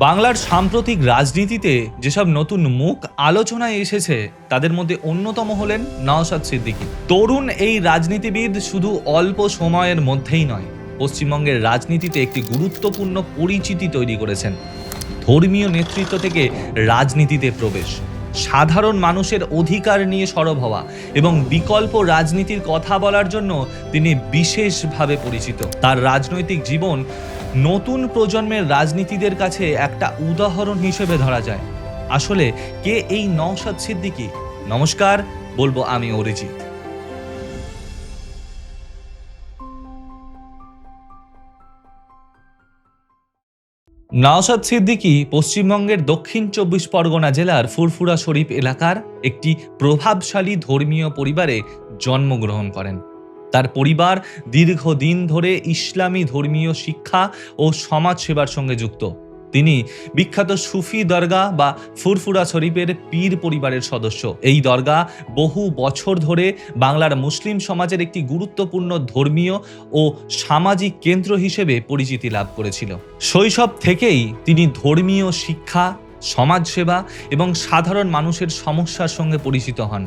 বাংলার সাম্প্রতিক রাজনীতিতে যেসব নতুন মুখ আলোচনায় এসেছে তাদের মধ্যে অন্যতম হলেন নওশাদ সিদ্দিকী। তরুণ এই রাজনীতিবিদ শুধু অল্প সময়ের মধ্যেই নয়, পশ্চিমবঙ্গের রাজনীতিতে একটি গুরুত্বপূর্ণ পরিচিতি তৈরি করেছেন। ধর্মীয় নেতৃত্ব থেকে রাজনীতিতে প্রবেশ, সাধারণ মানুষের অধিকার নিয়ে সরব হওয়া এবং বিকল্প রাজনীতির কথা বলার জন্য তিনি বিশেষভাবে পরিচিত। তার রাজনৈতিক জীবন নতুন প্রজন্মের রাজনীতিদের কাছে একটা উদাহরণ হিসেবে ধরা যায়। আসলে কে এই নওশাদ সিদ্দিকী? নমস্কার, বলবো আমি অরিজিৎ। নওশাদ সিদ্দিকী পশ্চিমবঙ্গের দক্ষিণ ২৪ পরগনা জেলার ফুরফুরা শরীফ এলাকার একটি প্রভাবশালী ধর্মীয় পরিবারে জন্মগ্রহণ করেন। তার পরিবার দীর্ঘদিন ধরে ইসলামী ধর্মীয় শিক্ষা ও সমাজ সেবার সঙ্গে যুক্ত। তিনি বিখ্যাত সুফি দরগা বা ফুরফুরা শরীফের পীর পরিবারের সদস্য। এই দরগা বহু বছর ধরে বাংলার মুসলিম সমাজের একটি গুরুত্বপূর্ণ ধর্মীয় ও সামাজিক কেন্দ্র হিসেবে পরিচিতি লাভ করেছিল। শৈশব থেকেই তিনি ধর্মীয় শিক্ষা, সমাজসেবা এবং সাধারণ মানুষের সমস্যার সঙ্গে পরিচিত হন।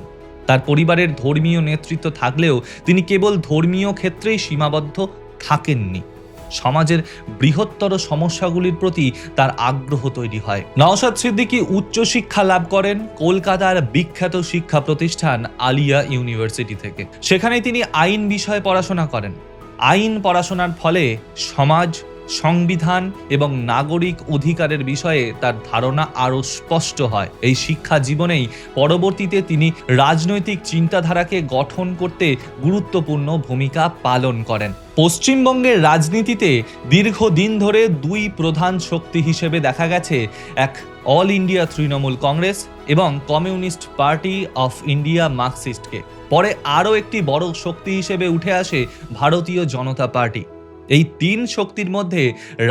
তার পরিবারের ধর্মীয় নেতৃত্ব থাকলেও তিনি কেবল ধর্মীয় ক্ষেত্রেই সীমাবদ্ধ থাকেননি। সমাজের বৃহত্তর সমস্যাগুলির প্রতি তার আগ্রহ তৈরি হয়। নওশাদ সিদ্দিকী উচ্চশিক্ষা লাভ করেন কলকাতার বিখ্যাত শিক্ষা প্রতিষ্ঠান আলিয়া ইউনিভার্সিটি থেকে। সেখানে তিনি আইন বিষয়ে পড়াশোনা করেন। আইন পড়াশোনার ফলে সমাজ, সংবিধান এবং নাগরিক অধিকারের বিষয়ে তার ধারণা আরও স্পষ্ট হয়। এই শিক্ষা জীবনেই পরবর্তীতে তিনি রাজনৈতিক চিন্তাধারাকে গঠন করতে গুরুত্বপূর্ণ ভূমিকা পালন করেন। পশ্চিমবঙ্গের রাজনীতিতে দীর্ঘদিন ধরে দুই প্রধান শক্তি হিসেবে দেখা গেছে, এক অল ইন্ডিয়া তৃণমূল কংগ্রেস এবং কমিউনিস্ট পার্টি অফ ইন্ডিয়া মার্কসিস্টকে। পরে আরও একটি বড় শক্তি হিসেবে উঠে আসে ভারতীয় জনতা পার্টি। এই তিন শক্তির মধ্যে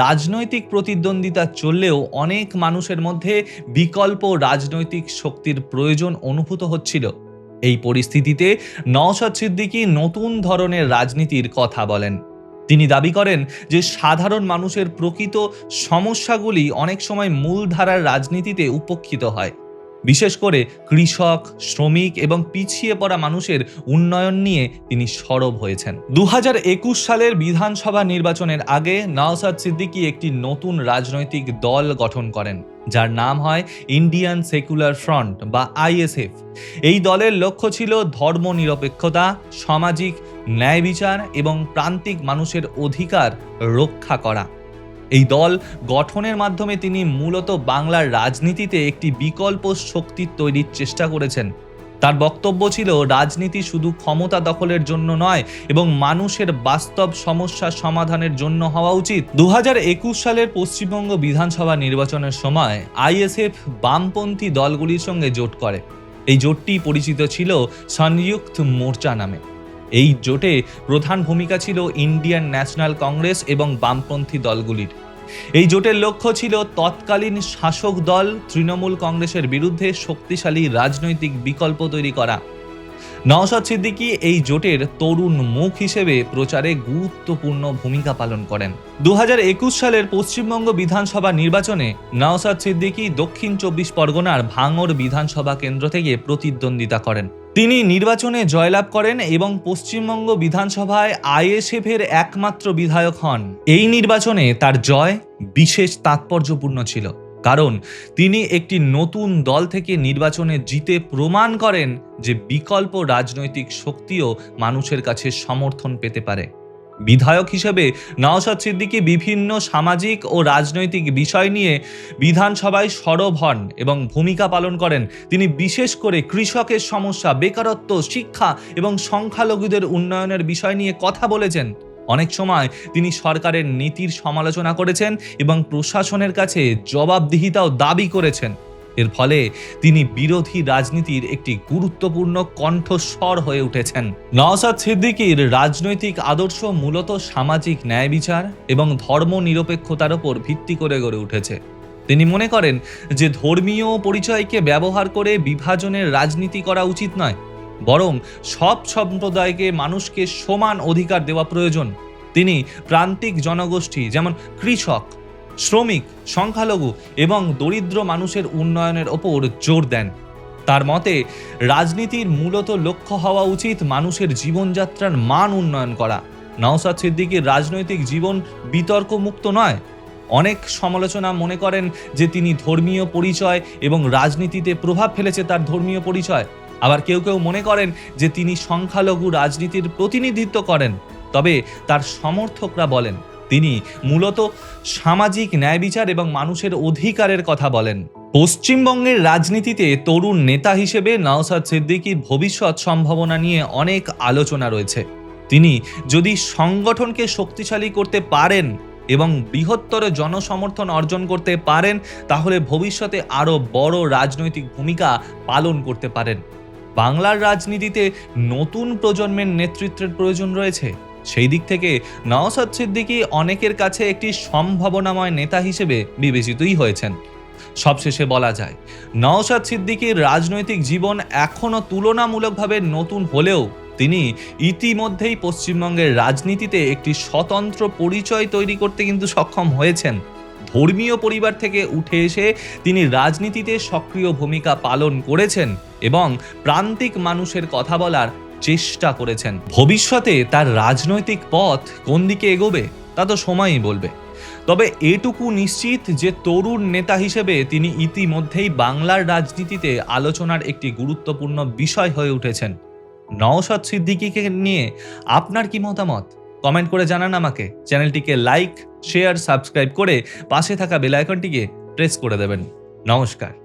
রাজনৈতিক প্রতিদ্বন্দ্বিতা চললেও অনেক মানুষের মধ্যে বিকল্প রাজনৈতিক শক্তির প্রয়োজন অনুভূত হচ্ছিল। এই পরিস্থিতিতে নওশাদ সিদ্দিকী নতুন ধরনের রাজনীতির কথা বলেন। তিনি দাবি করেন যে সাধারণ মানুষের প্রকৃত সমস্যাগুলি অনেক সময় মূলধারার রাজনীতিতে উপেক্ষিত হয়। বিশেষ করে কৃষক, শ্রমিক এবং পিছিয়ে পড়া মানুষের উন্নয়ন নিয়ে তিনি সরব হয়েছেন। ২০২১ সালের বিধানসভা নির্বাচনের আগে নওশাদ সিদ্দিকী একটি নতুন রাজনৈতিক দল গঠন করেন, যার নাম হয় ইন্ডিয়ান সেকুলার ফ্রন্ট বা আইএসএফ। এই দলের লক্ষ্য ছিল ধর্মনিরপেক্ষতা, সামাজিক ন্যায় বিচার এবং প্রান্তিক মানুষের অধিকার রক্ষা করা। এই দল গঠনের মাধ্যমে তিনি মূলত বাংলার রাজনীতিতে একটি বিকল্প শক্তি তৈরির চেষ্টা করেছেন। তার বক্তব্য ছিল রাজনীতি শুধু ক্ষমতা দখলের জন্য নয় এবং মানুষের বাস্তব সমস্যা সমাধানের জন্য হওয়া উচিত। ২০২১ সালের পশ্চিমবঙ্গ বিধানসভা নির্বাচনের সময় আইএসএফ বামপন্থী দলগুলির সঙ্গে জোট করে। এই জোটটি পরিচিত ছিল সংযুক্ত মোর্চা নামে। এই জোটে প্রধান ভূমিকা ছিল ইন্ডিয়ান ন্যাশনাল কংগ্রেস এবং বামপন্থী দলগুলির। এই জোটের লক্ষ্য ছিল তৎকালীন শাসক দল তৃণমূল কংগ্রেসের বিরুদ্ধে শক্তিশালী রাজনৈতিক বিকল্প তৈরি করা। নওশাদ সিদ্দিকী এই জোটের তরুণ মুখ হিসেবে প্রচারে গুরুত্বপূর্ণ ভূমিকা পালন করেন। ২০২১ সালের পশ্চিমবঙ্গ বিধানসভা নির্বাচনে নওশাদ সিদ্দিকী দক্ষিণ ২৪ পরগনার ভাঙড় বিধানসভা কেন্দ্র থেকে প্রতিদ্বন্দ্বিতা করেন। তিনি নির্বাচনে জয়লাভ করেন এবং পশ্চিমবঙ্গ বিধানসভায় আইএসএফের একমাত্র বিধায়ক হন। এই নির্বাচনে তার জয় বিশেষ তাৎপর্যপূর্ণ ছিল, কারণ তিনি একটি নতুন দল থেকে নির্বাচনে জিতে প্রমাণ করেন যে বিকল্প রাজনৈতিক শক্তিও মানুষের কাছে সমর্থন পেতে পারে। বিধায়ক হিসেবে নওশাদ সিদ্দিকী বিভিন্ন সামাজিক ও রাজনৈতিক বিষয় নিয়ে বিধানসভায় সরব হন এবং ভূমিকা পালন করেন। তিনি বিশেষ করে কৃষকের সমস্যা, বেকারত্ব, শিক্ষা এবং সংখ্যালঘুদের উন্নয়নের বিষয় নিয়ে কথা বলেছেন। অনেক সময় তিনি সরকারের নীতির সমালোচনা করেছেন এবং প্রশাসনের কাছে জবাবদিহিতাও দাবি করেছেন। এর ফলে তিনি বিরোধী রাজনীতির একটি গুরুত্বপূর্ণ কণ্ঠস্বর হয়ে উঠেছেন। নওশাদ সিদ্দিকীর রাজনৈতিক আদর্শ মূলত সামাজিক ন্যায় বিচার এবং ধর্মনিরপেক্ষতার উপর ভিত্তি করে গড়ে উঠেছে। তিনি মনে করেন যে ধর্মীয় পরিচয়কে ব্যবহার করে বিভাজনের রাজনীতি করা উচিত নয়, বরং সব সম্প্রদায়কে মানুষকে সমান অধিকার দেওয়া প্রয়োজন। তিনি প্রান্তিক জনগোষ্ঠী যেমন কৃষক, শ্রমিক, সংখ্যালঘু এবং দরিদ্র মানুষের উন্নয়নের ওপর জোর দেন। তার মতে রাজনীতির মূলত লক্ষ্য হওয়া উচিত মানুষের জীবনযাত্রার মান উন্নয়ন করা। নওশাদ সিদ্দিকীর রাজনৈতিক জীবন বিতর্কমুক্ত নয়। অনেক সমালোচনা মনে করেন যে তিনি ধর্মীয় পরিচয় এবং রাজনীতিতে প্রভাব ফেলেছে তার ধর্মীয় পরিচয়। আবার কেউ কেউ মনে করেন যে তিনি সংখ্যালঘু রাজনীতির প্রতিনিধিত্ব করেন। তবে তার সমর্থকরা বলেন তিনি মূলত সামাজিক ন্যায় বিচার এবং মানুষের অধিকারের কথা বলেন। পশ্চিমবঙ্গের রাজনীতিতে তরুণ নেতা হিসেবে নওশাদ সিদ্দিকীর ভবিষ্যৎ সম্ভাবনা নিয়ে অনেক আলোচনা রয়েছে। তিনি যদি সংগঠনকে শক্তিশালী করতে পারেন এবং বৃহত্তর জনসমর্থন অর্জন করতে পারেন, তাহলে ভবিষ্যতে আরও বড় রাজনৈতিক ভূমিকা পালন করতে পারেন। বাংলার রাজনীতিতে নতুন প্রজন্মের নেতৃত্বের প্রয়োজন রয়েছে। সেই দিক থেকে নওশাদ সিদ্দিকী অনেকের কাছে একটি সম্ভাবনাময় নেতা হিসেবে বিবেচিতই হয়েছেন। সবশেষে বলা যায়, নওশাদ সিদ্দিকীর রাজনৈতিক জীবন এখনও তুলনামূলকভাবে নতুন হলেও তিনি ইতিমধ্যেই পশ্চিমবঙ্গের রাজনীতিতে একটি স্বতন্ত্র পরিচয় তৈরি করতে কিন্তু সক্ষম হয়েছেন। ধর্মীয় পরিবার থেকে উঠে এসে তিনি রাজনীতিতে সক্রিয় ভূমিকা পালন করেছেন এবং প্রান্তিক মানুষের কথা বলার চেষ্টা করেছেন। ভবিষ্যতে তার রাজনৈতিক পথ কোন দিকে এগোবে তা তো সময়ই বলবে। তবে এটুকু নিশ্চিত যে তরুণ নেতা হিসেবে তিনি ইতিমধ্যেই বাংলার রাজনীতিতে আলোচনার একটি গুরুত্বপূর্ণ বিষয় হয়ে উঠেছেন। নওশাদ সিদ্দিকীকে নিয়ে আপনার কি মতামত? কমেন্ট করে জানান আমাকে। চ্যানেলটিকে লাইক, শেয়ার, সাবস্ক্রাইব করে পাশে থাকা বেল আইকনটিকে প্রেস করে দেবেন। নমস্কার।